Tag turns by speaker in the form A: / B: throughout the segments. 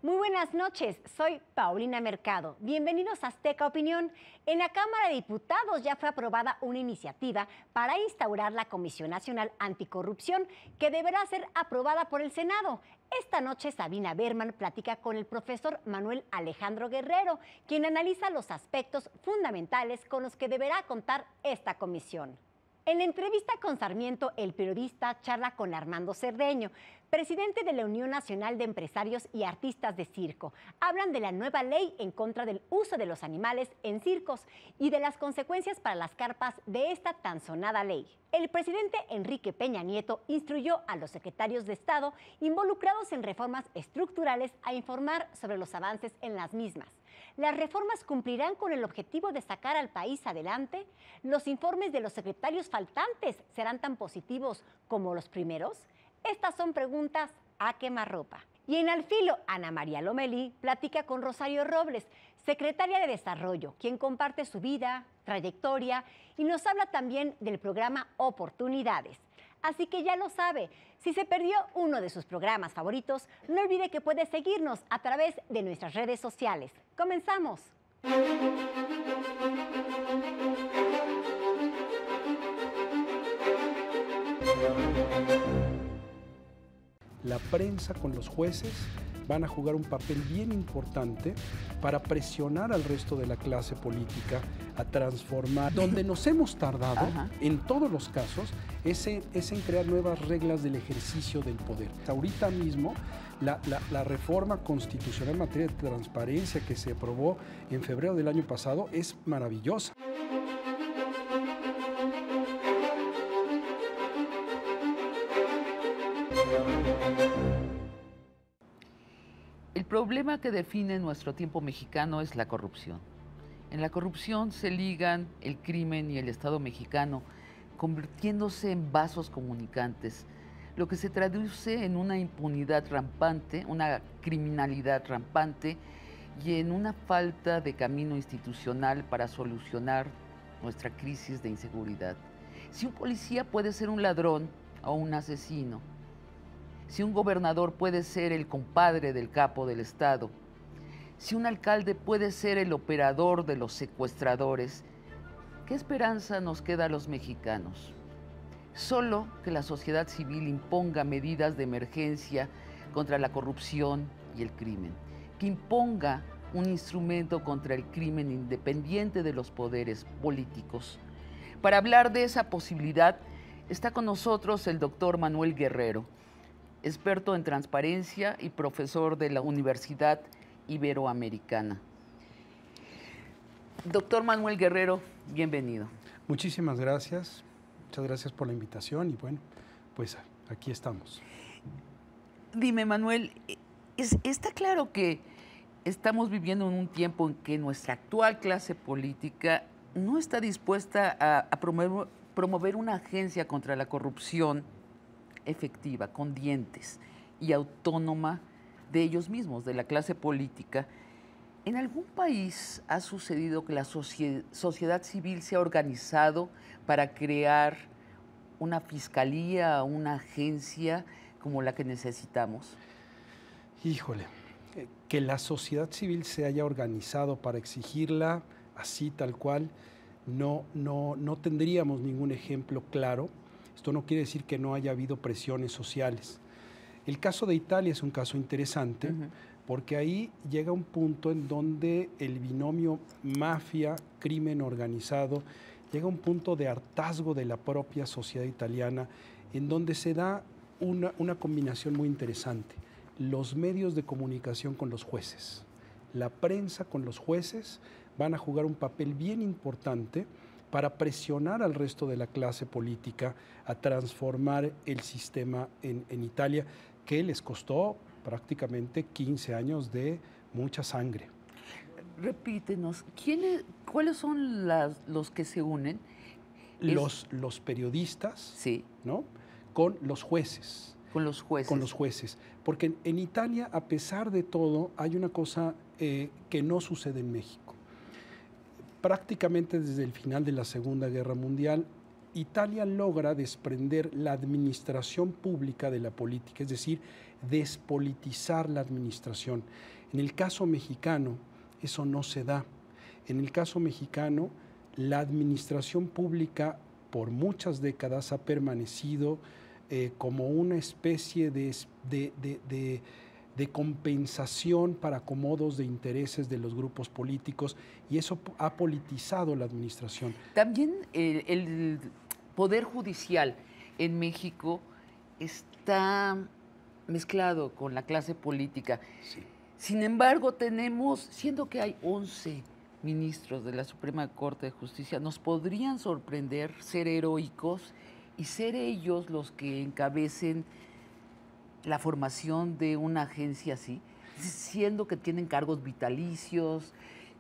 A: Muy buenas noches, soy Paulina Mercado. Bienvenidos a Azteca Opinión. En la Cámara de Diputados ya fue aprobada una iniciativa para instaurar la Comisión Nacional Anticorrupción que deberá ser aprobada por el Senado. Esta noche Sabina Berman platica con el profesor Manuel Alejandro Guerrero, quien analiza los aspectos fundamentales con los que deberá contar esta comisión. En la entrevista con Sarmiento, el periodista charla con Armando Cerdeño, presidente de la Unión Nacional de Empresarios y Artistas de Circo. Hablan de la nueva ley en contra del uso de los animales en circos y de las consecuencias para las carpas de esta tan sonada ley. El presidente Enrique Peña Nieto instruyó a los secretarios de Estado involucrados en reformas estructurales a informar sobre los avances en las mismas. ¿Las reformas cumplirán con el objetivo de sacar al país adelante? ¿Los informes de los secretarios faltantes serán tan positivos como los primeros? Estas son preguntas a quemarropa. Y en Al Filo, Ana María Lomelí platica con Rosario Robles, secretaria de Desarrollo, quien comparte su vida, trayectoria y nos habla también del programa Oportunidades. Así que ya lo sabe, si se perdió uno de sus programas favoritos, no olvide que puede seguirnos a través de nuestras redes sociales. ¡Comenzamos!
B: La prensa con los jueces van a jugar un papel bien importante para presionar al resto de la clase política a transformar. Donde nos hemos tardado, en todos los casos, es en crear nuevas reglas del ejercicio del poder. Ahorita mismo, la reforma constitucional en materia de transparencia que se aprobó en febrero del año pasado es maravillosa.
C: El problema que define nuestro tiempo mexicano es la corrupción. En la corrupción se ligan el crimen y el Estado mexicano, convirtiéndose en vasos comunicantes, lo que se traduce en una impunidad rampante, una criminalidad rampante y en una falta de camino institucional para solucionar nuestra crisis de inseguridad. Si un policía puede ser un ladrón o un asesino, si un gobernador puede ser el compadre del capo del Estado, si un alcalde puede ser el operador de los secuestradores, ¿qué esperanza nos queda a los mexicanos? Solo que la sociedad civil imponga medidas de emergencia contra la corrupción y el crimen, que imponga un instrumento contra el crimen independiente de los poderes políticos. Para hablar de esa posibilidad, está con nosotros el doctor Manuel Guerrero, experto en transparencia y profesor de la Universidad Iberoamericana. Doctor Manuel Guerrero, bienvenido.
B: Muchísimas gracias. Muchas gracias por la invitación y bueno, pues aquí estamos.
C: Dime, Manuel, está claro que estamos viviendo en un tiempo en que nuestra actual clase política no está dispuesta a promover una agencia contra la corrupción efectiva, con dientes y autónoma de ellos mismos, de la clase política. ¿En algún país ha sucedido que la sociedad civil se ha organizado para crear una fiscalía, una agencia como la que necesitamos?
B: Híjole, que la sociedad civil se haya organizado para exigirla así tal cual, no tendríamos ningún ejemplo claro. Esto no quiere decir que no haya habido presiones sociales. El caso de Italia es un caso interesante porque ahí llega un punto en donde el binomio mafia-crimen organizado llega a un punto de hartazgo de la propia sociedad italiana en donde se da una combinación muy interesante. Los medios de comunicación con los jueces, la prensa con los jueces van a jugar un papel bien importante para presionar al resto de la clase política a transformar el sistema en Italia, que les costó prácticamente 15 años de mucha sangre.
C: Repítenos, ¿cuáles son los que se unen?
B: Los periodistas,
C: sí,
B: ¿no? Con los jueces.
C: Con los jueces.
B: Con los jueces. Porque en Italia, a pesar de todo, hay una cosa que no sucede en México. Prácticamente desde el final de la Segunda Guerra Mundial, Italia logra desprender la administración pública de la política, es decir, despolitizar la administración. En el caso mexicano, eso no se da. En el caso mexicano, la administración pública por muchas décadas ha permanecido como una especie de compensación para acomodos de intereses de los grupos políticos, y eso ha politizado la administración.
C: También el Poder Judicial en México está mezclado con la clase política.
B: Sí.
C: Sin embargo, siendo que hay 11 ministros de la Suprema Corte de Justicia, nos podrían sorprender ser heroicos y ser ellos los que encabecen la formación de una agencia así, siendo que tienen cargos vitalicios,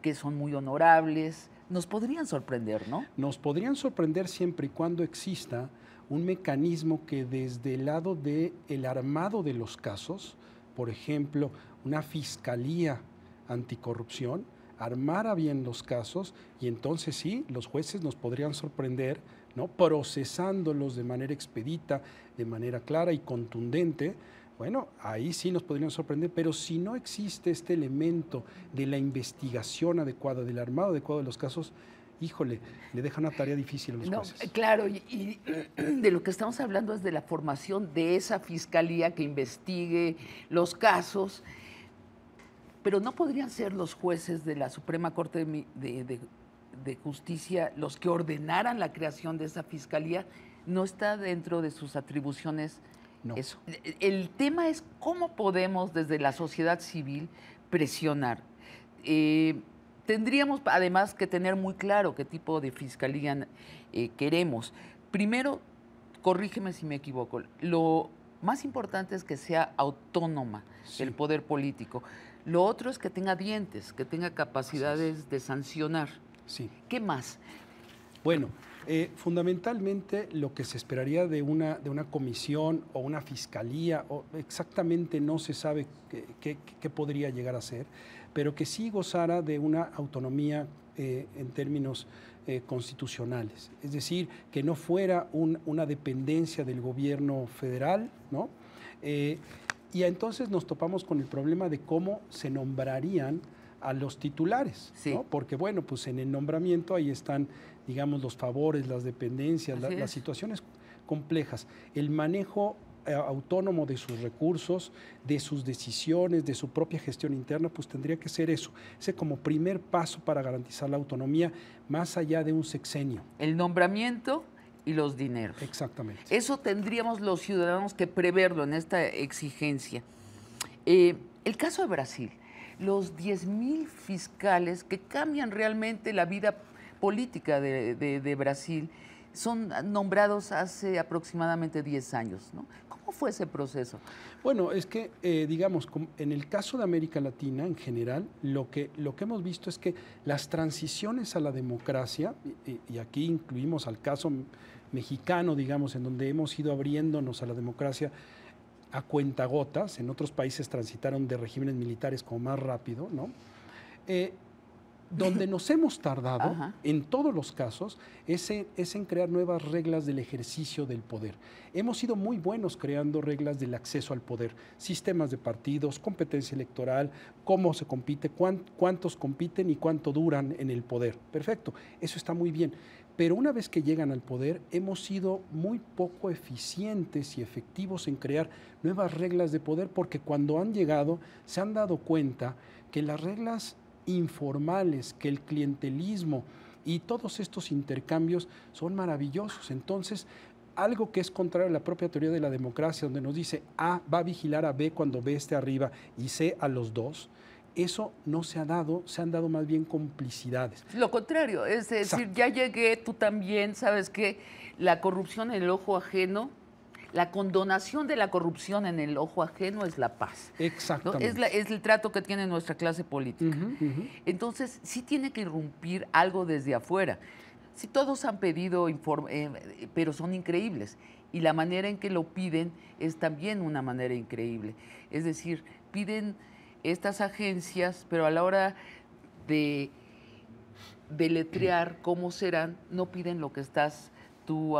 C: que son muy honorables. Nos podrían sorprender, ¿no?
B: Nos podrían sorprender siempre y cuando exista un mecanismo que desde el lado del armado de los casos, por ejemplo, una fiscalía anticorrupción, armara bien los casos, y entonces sí, los jueces nos podrían sorprender, ¿no?, procesándolos de manera expedita, de manera clara y contundente. Bueno, ahí sí nos podrían sorprender, pero si no existe este elemento de la investigación adecuada, del armado adecuado de los casos, híjole, le deja una tarea difícil a los jueces.
C: Claro, y de lo que estamos hablando es de la formación de esa fiscalía que investigue los casos, pero no podrían ser los jueces de la Suprema Corte de Justicia los que ordenaran la creación de esa fiscalía. No está dentro de sus atribuciones. No. Eso. El tema es cómo podemos desde la sociedad civil presionar. Tendríamos además que tener muy claro qué tipo de fiscalía queremos. Primero, corrígeme si me equivoco, lo más importante es que sea autónoma el poder político. Lo otro es que tenga dientes, que tenga capacidades de sancionar.
B: Sí.
C: ¿Qué más?
B: Bueno, fundamentalmente lo que se esperaría de una comisión o una fiscalía, o exactamente no se sabe qué podría llegar a ser, pero que sí gozara de una autonomía en términos constitucionales. Es decir, que no fuera una dependencia del gobierno federal, ¿no? Y entonces nos topamos con el problema de cómo se nombrarían a los titulares,
C: sí,
B: ¿no? Porque bueno, pues en el nombramiento ahí están, digamos, los favores, las dependencias, las situaciones complejas, el manejo autónomo de sus recursos, de sus decisiones, de su propia gestión interna, pues tendría que ser eso, ese como primer paso para garantizar la autonomía más allá de un sexenio.
C: El nombramiento y los dineros.
B: Exactamente.
C: Eso tendríamos los ciudadanos que preverlo en esta exigencia. El caso de Brasil, los 10,000 fiscales que cambian realmente la vida política de Brasil son nombrados hace aproximadamente 10 años, ¿no? ¿Cómo fue ese proceso?
B: Bueno, es que, digamos, en el caso de América Latina en general, lo que hemos visto es que las transiciones a la democracia, y aquí incluimos al caso mexicano, digamos, en donde hemos ido abriéndonos a la democracia a cuentagotas, en otros países transitaron de regímenes militares como más rápido, ¿no? Donde nos hemos tardado, en todos los casos, es en crear nuevas reglas del ejercicio del poder. Hemos sido muy buenos creando reglas del acceso al poder, sistemas de partidos, competencia electoral, cómo se compite, cuántos compiten y cuánto duran en el poder. Perfecto, eso está muy bien. Pero una vez que llegan al poder, hemos sido muy poco eficientes y efectivos en crear nuevas reglas de poder, porque cuando han llegado se han dado cuenta que las reglas informales, que el clientelismo y todos estos intercambios son maravillosos. Entonces, algo que es contrario a la propia teoría de la democracia, donde nos dice A va a vigilar a B cuando B esté arriba y C a los dos, eso no se ha dado, se han dado más bien complicidades.
C: Lo contrario, es decir, exacto, ya llegué, tú también, ¿sabes qué? La corrupción en el ojo ajeno, la condonación de la corrupción en el ojo ajeno es la paz.
B: Exactamente.
C: ¿No? Es el trato que tiene nuestra clase política. Entonces, sí tiene que irrumpir algo desde afuera. Sí, todos han pedido pero son increíbles. Y la manera en que lo piden es también una manera increíble. Es decir, piden estas agencias, pero a la hora de deletrear cómo serán, no piden lo que estás tú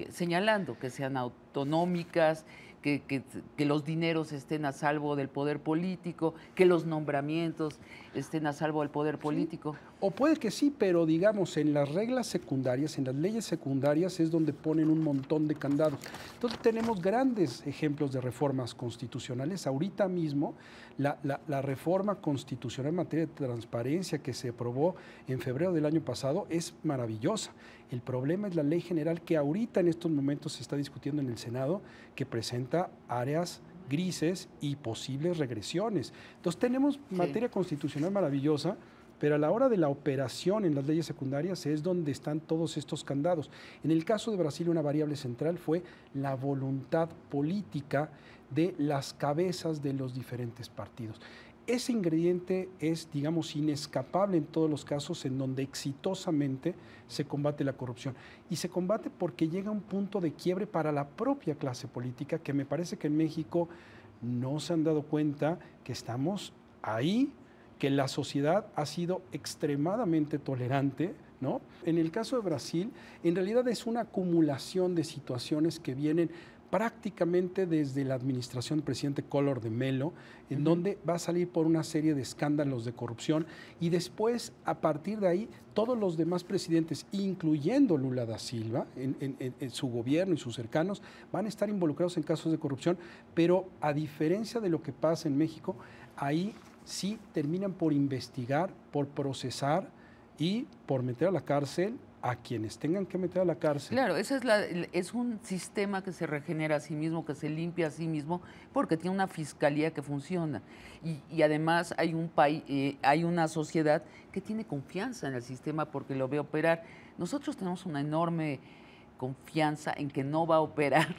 C: señalando, que sean autonómicas, que los dineros estén a salvo del poder político, que los nombramientos estén a salvo del poder político.
B: Sí. O puede que sí, pero digamos, en las reglas secundarias, en las leyes secundarias es donde ponen un montón de candados. Entonces tenemos grandes ejemplos de reformas constitucionales. Ahorita mismo, la reforma constitucional en materia de transparencia que se aprobó en febrero del año pasado es maravillosa. El problema es la ley general que ahorita en estos momentos se está discutiendo en el Senado, que presenta áreas grises y posibles regresiones. Entonces tenemos materia constitucional maravillosa, pero a la hora de la operación en las leyes secundarias es donde están todos estos candados. En el caso de Brasil, una variable central fue la voluntad política de las cabezas de los diferentes partidos. Ese ingrediente es, digamos, inescapable en todos los casos en donde exitosamente se combate la corrupción. Y se combate porque llega un punto de quiebre para la propia clase política, que me parece que en México no se han dado cuenta que estamos ahí, que la sociedad ha sido extremadamente tolerante, ¿no? En el caso de Brasil, en realidad es una acumulación de situaciones que vienen prácticamente desde la administración del presidente Collor de Mello, en donde va a salir por una serie de escándalos de corrupción y después, a partir de ahí, todos los demás presidentes, incluyendo Lula da Silva, en su gobierno y sus cercanos, van a estar involucrados en casos de corrupción, pero a diferencia de lo que pasa en México, ahí sí terminan por investigar, por procesar y por meter a la cárcel a quienes tengan que meter a la cárcel.
C: Claro, es un sistema que se regenera a sí mismo, que se limpia a sí mismo, porque tiene una fiscalía que funciona. Y además hay hay una sociedad que tiene confianza en el sistema porque lo ve operar. Nosotros tenemos una enorme confianza en que no va a operar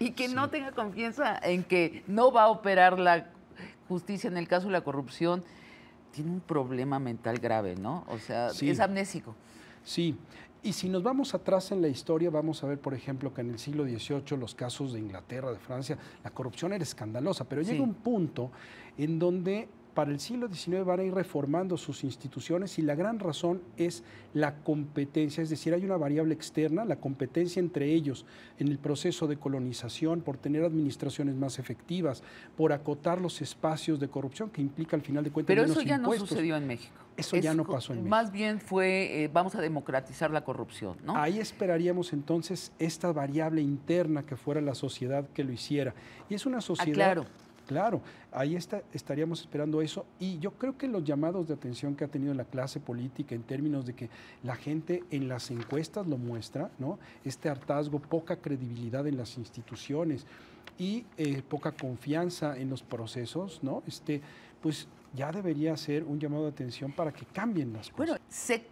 C: y que no tenga confianza en que no va a operar la justicia en el caso de la corrupción, tiene un problema mental grave, ¿no? O sea, es amnésico.
B: Sí, y si nos vamos atrás en la historia, vamos a ver, por ejemplo, que en el siglo XVIII, los casos de Inglaterra, de Francia, la corrupción era escandalosa, pero llega un punto en donde para el siglo XIX van a ir reformando sus instituciones y la gran razón es la competencia, es decir, hay una variable externa, la competencia entre ellos en el proceso de colonización, por tener administraciones más efectivas, por acotar los espacios de corrupción que implica al final de cuentas menos impuestos.
C: Pero eso ya no sucedió en México.
B: Eso ya no pasó en México.
C: Más bien fue, vamos a democratizar la corrupción, ¿no?
B: Ahí esperaríamos entonces esta variable interna que fuera la sociedad que lo hiciera. Y es una sociedad... Claro, ahí estaríamos esperando eso y yo creo que los llamados de atención que ha tenido la clase política en términos de que la gente en las encuestas lo muestra, ¿no? Este hartazgo, poca credibilidad en las instituciones y poca confianza en los procesos, ¿no? Pues ya debería ser un llamado de atención para que cambien las cosas.
C: Bueno,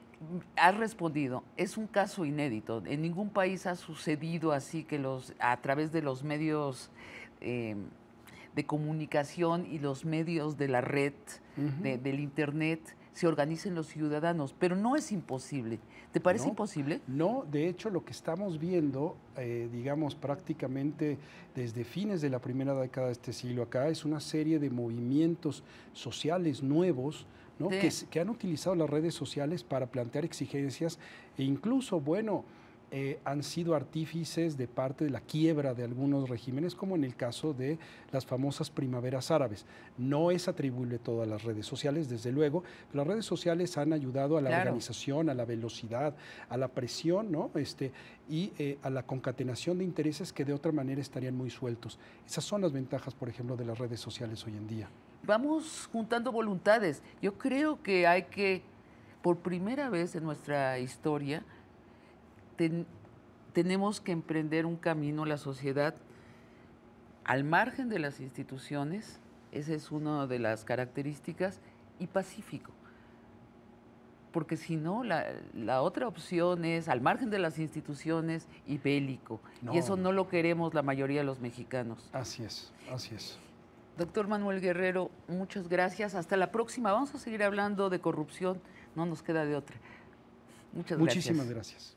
C: has respondido, es un caso inédito, en ningún país ha sucedido así que a través de los medios de comunicación y los medios de la red, del internet, se organicen los ciudadanos, pero no es imposible. ¿Te parece imposible?
B: No, de hecho lo que estamos viendo, digamos prácticamente desde fines de la primera década de este siglo acá, es una serie de movimientos sociales nuevos, ¿no? Que han utilizado las redes sociales para plantear exigencias e incluso, bueno, han sido artífices de parte de la quiebra de algunos regímenes, como en el caso de las famosas primaveras árabes. No es atribuible todo a las redes sociales, desde luego, pero las redes sociales han ayudado a la organización, a la velocidad, a la presión, ¿no? Y a la concatenación de intereses que de otra manera estarían muy sueltos. Esas son las ventajas, por ejemplo, de las redes sociales hoy en día.
C: Vamos juntando voluntades. Yo creo que hay que, por primera vez en nuestra historia, tenemos que emprender un camino, la sociedad, al margen de las instituciones, esa es una de las características, y pacífico. Porque si no, la otra opción es al margen de las instituciones y bélico. Y eso no lo queremos la mayoría de los mexicanos.
B: Así es, así es.
C: Doctor Manuel Guerrero, muchas gracias. Hasta la próxima. Vamos a seguir hablando de corrupción. No nos queda de otra. Muchas gracias.
B: Muchísimas gracias.